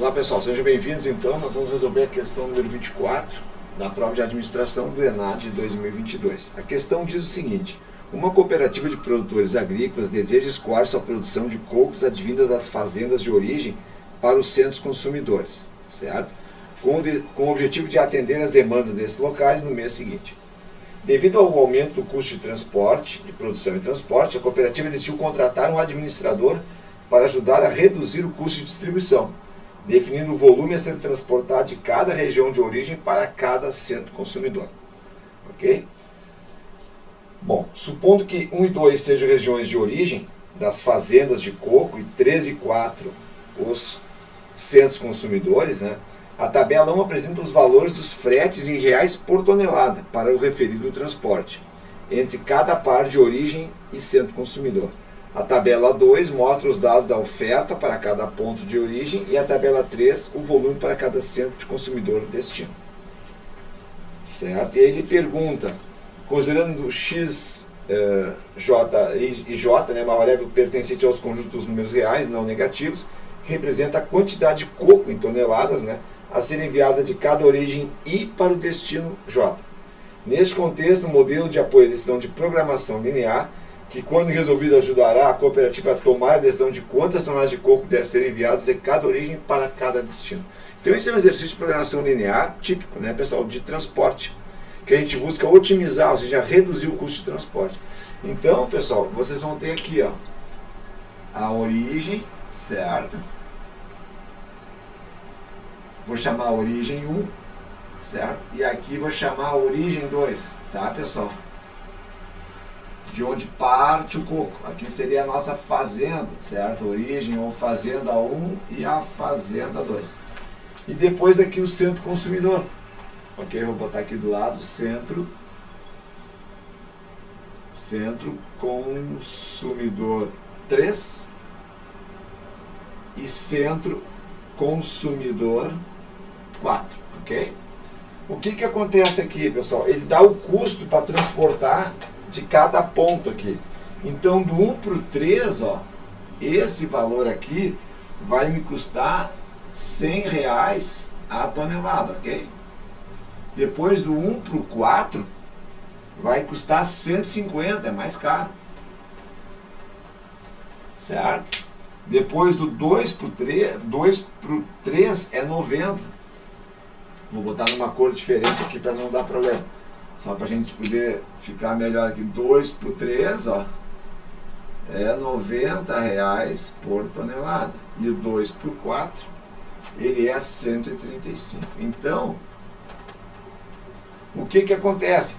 Olá pessoal, sejam bem-vindos. Então nós vamos resolver a questão número 24 da prova de administração do ENAD 2022. A questão diz o seguinte: uma cooperativa de produtores agrícolas deseja escoar sua produção de cocos advinda das fazendas de origem para os centros consumidores, certo? Com o objetivo de atender as demandas desses locais no mês seguinte. Devido ao aumento do custo de transporte, de produção e transporte, a cooperativa decidiu contratar um administrador para ajudar a reduzir o custo de distribuição, definindo o volume a ser transportado de cada região de origem para cada centro consumidor. Ok? Bom, supondo que 1 e 2 sejam regiões de origem das fazendas de coco e 3 e 4 os centros consumidores, né? A tabela 1 apresenta os valores dos fretes em reais por tonelada para o referido transporte, entre cada par de origem e centro consumidor. A tabela 2 mostra os dados da oferta para cada ponto de origem e a tabela 3 o volume para cada centro de consumidor destino. Certo? E aí ele pergunta, considerando x, j e j, né, uma variável pertencente aos conjuntos dos números reais, não negativos, que representa a quantidade de coco em toneladas, né, a ser enviada de cada origem I para o destino J. Neste contexto, o modelo de apoio à decisão de programação linear, que quando resolvido ajudará a cooperativa a tomar a decisão de quantas toneladas de coco devem ser enviadas de cada origem para cada destino. Então esse é um exercício de programação linear típico, né, pessoal, de transporte, que a gente busca otimizar, ou seja, reduzir o custo de transporte. Então, pessoal, vocês vão ter aqui, ó, a origem, certo? Vou chamar a origem 1, certo? E aqui vou chamar a origem 2, tá, pessoal? De onde parte o coco. Aqui seria a nossa fazenda, certo? Origem ou fazenda 1 e a fazenda 2. E depois aqui o centro consumidor. Ok? Vou botar aqui do lado centro consumidor 3 e centro consumidor 4, ok? O que acontece aqui, pessoal? Ele dá o custo para transportar de cada ponto aqui. Então, do 1 para o 3, ó, esse valor aqui vai me custar R$100 a tonelada, ok? Depois do 1 para o 4, vai custar 150, é mais caro. Certo? Depois do 2 para o 3 é 90. Vou botar numa cor diferente aqui para não dar problema. Só para a gente poder ficar melhor aqui. 2 para o 3, ó, é R$90 por tonelada. E o 2 para o 4, ele é 135. Então, o que acontece?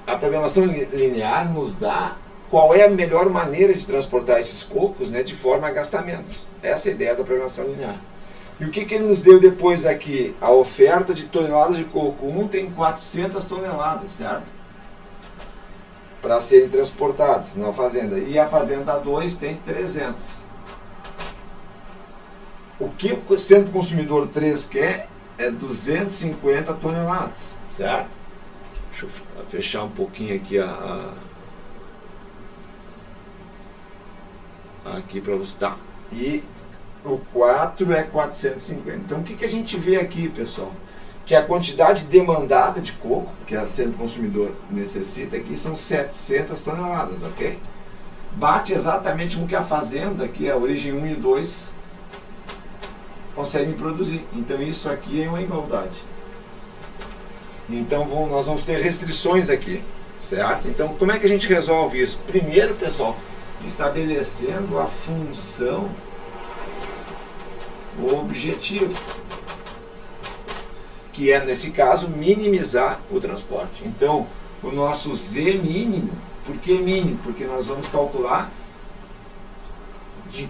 A programação linear nos dá qual é a melhor maneira de transportar esses cocos, né, de forma a gastar menos. Essa é a ideia da programação linear. E o que ele nos deu depois aqui? A oferta de toneladas de coco. Um tem 400 toneladas, certo? Para serem transportados na fazenda. E a fazenda 2 tem 300. O que o centro consumidor 3 quer é 250 toneladas, certo? Deixa eu fechar um pouquinho aqui aqui para você. Tá. E o 4 é 450. Então o que a gente vê aqui, pessoal? Que a quantidade demandada de coco que a centro consumidor necessita aqui são 700 toneladas, ok? Bate exatamente com o que a fazenda, que é a origem 1 e 2, conseguem produzir. Então isso aqui é uma igualdade. Então nós vamos ter restrições aqui, certo? Então como é que a gente resolve isso? Primeiro, pessoal, estabelecendo a função objetivo, que é, nesse caso, minimizar o transporte. Então, o nosso Z mínimo, por que mínimo? Porque nós vamos calcular de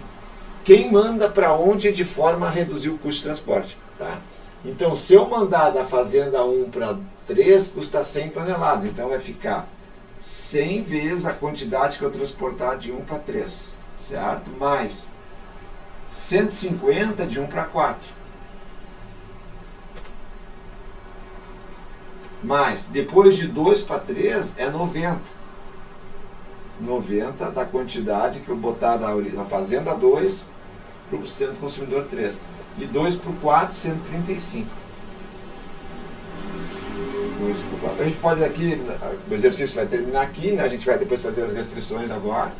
quem manda para onde de forma a reduzir o custo de transporte. Tá? Então, se eu mandar da fazenda 1 para 3, custa 100 toneladas. Então, vai ficar 100 vezes a quantidade que eu transportar de 1 para 3, certo? Mais 150 de 1 para 4. Mas depois de 2 para 3 é 90. 90 da quantidade que eu botar na fazenda 2 para o centro consumidor 3. E 2 para o 4, 135. 2 para o 4. A gente pode aqui, o exercício vai terminar aqui, né? A gente vai depois fazer as restrições agora.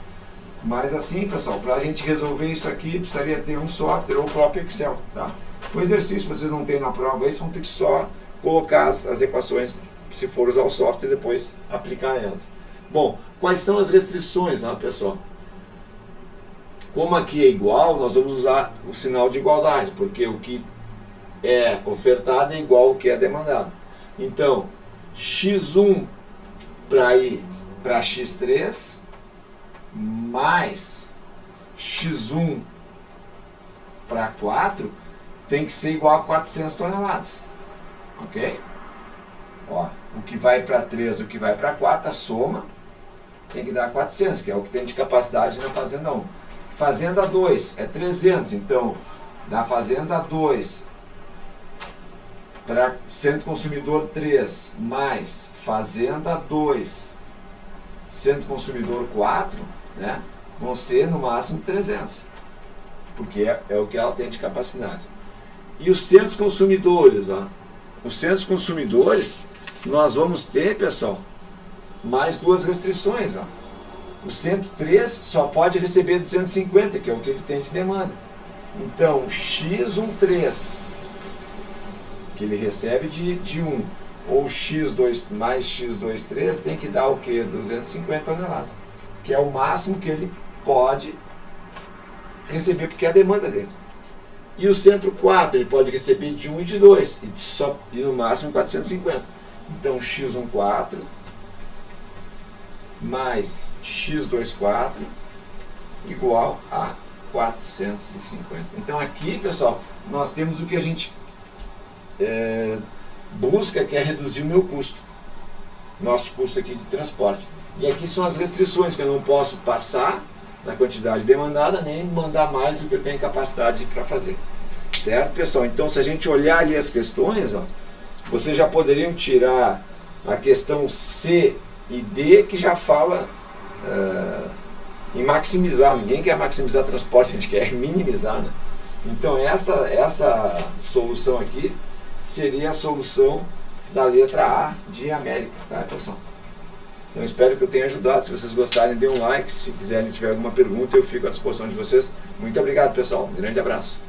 Mas assim, pessoal, para a gente resolver isso aqui, precisaria ter um software ou o próprio Excel, tá? O exercício vocês não têm na prova, vocês vão ter que só colocar as equações, se for usar o software, e depois aplicar elas. Bom, quais são as restrições, pessoal? Como aqui é igual, nós vamos usar o sinal de igualdade, porque o que é ofertado é igual ao que é demandado. Então, x1 para ir para x3 mais x1 para 4 tem que ser igual a 400 toneladas. Ok? Ó, o que vai para 3 e o que vai para 4, a soma tem que dar 400, que é o que tem de capacidade na fazenda 1. Fazenda 2 é 300, então da fazenda 2 para centro consumidor 3 mais fazenda 2 centro consumidor 4, né, vão ser no máximo 300, porque é o que ela tem de capacidade. E os centros consumidores, os centros consumidores, nós vamos ter, pessoal, mais duas restrições. O centro 3 só pode receber 250, que é o que ele tem de demanda. Então, x13, que ele recebe de 1, ou x2 mais x23, tem que dar o quê? 250 toneladas, que é o máximo que ele pode receber, porque é a demanda dele. E o centro 4, ele pode receber de 1 e de 2, e no máximo 450. Então, x14 mais x24 igual a 450. Então aqui, pessoal, nós temos o que a gente busca, que é reduzir o meu custo, nosso custo aqui de transporte. E aqui são as restrições, que eu não posso passar da quantidade demandada, nem mandar mais do que eu tenho capacidade para fazer. Certo, pessoal? Então, se a gente olhar ali as questões, vocês já poderiam tirar a questão C e D, que já fala em maximizar. Ninguém quer maximizar transporte, a gente quer minimizar, né? Então essa solução aqui seria a solução da letra A de América, tá, pessoal? Então espero que eu tenha ajudado. Se vocês gostarem, dê um like. Se quiserem, tiver alguma pergunta, eu fico à disposição de vocês. Muito obrigado, pessoal. Um grande abraço.